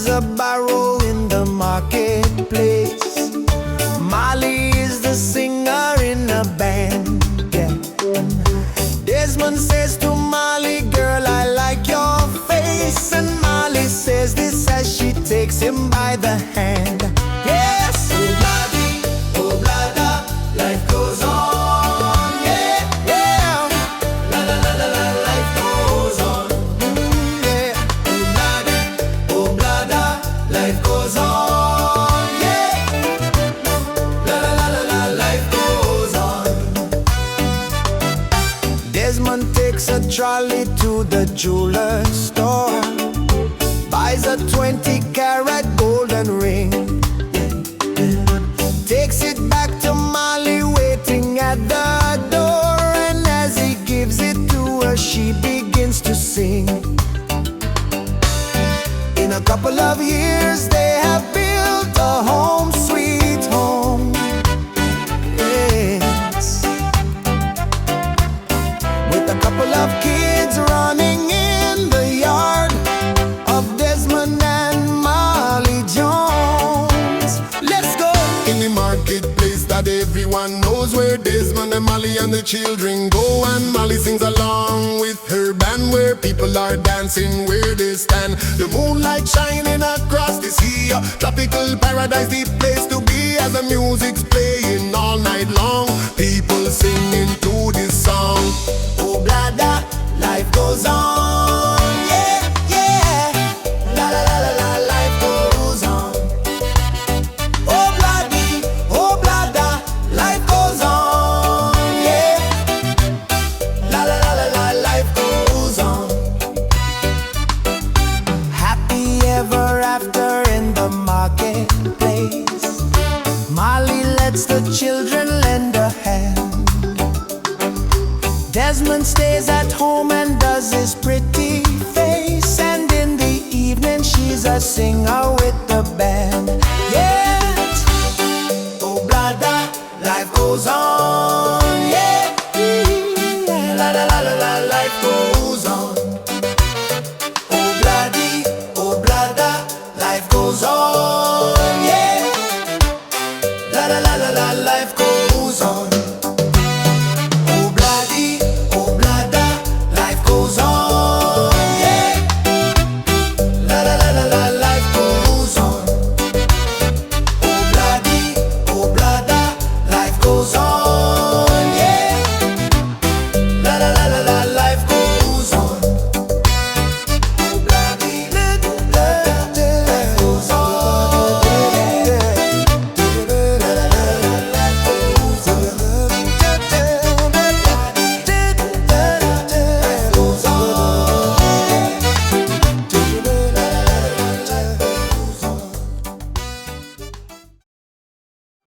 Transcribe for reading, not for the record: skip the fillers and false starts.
buys a barrel in the marketplace. Molly is the singer in a band, yeah. Desmond says to Molly, girl, I like your face. And Molly says this as she takes him by the hand. Yes, Obladi Oblada, life goes on, yeah, yeah. La la la la la, life goes on, yeah. Obladi Oblada, life goes on, yeah. La la la la la, life goes on. Desmond takes a trolley to the jeweler's store, buys a 20-carat golden ring, takes it back to Molly waiting at the door. And as he gives it to her, she begins to sing. In a couple of years they have built a home, sweet home, yes. With a couple of kids running in the yard of Desmond and Molly Jones. Let's go! In the marketplace that everyone knows, where Desmond and Molly and the children go. And Molly sings along with her band, where people are dancing where they stand. The moonlight shining across the sea, a tropical paradise, the place to be. As the music's playing all night long, people singing to this song. Oblada, life goes on, yeah, yeah. La la la la la, life goes on. Obladi Oblada, life goes on, yeah. La la la la la, life goes on. Happy ever after in the marketplace. Molly lets the children lend a hand. Desmond stays at home and does his pretty face. And in the evening she's a singer with the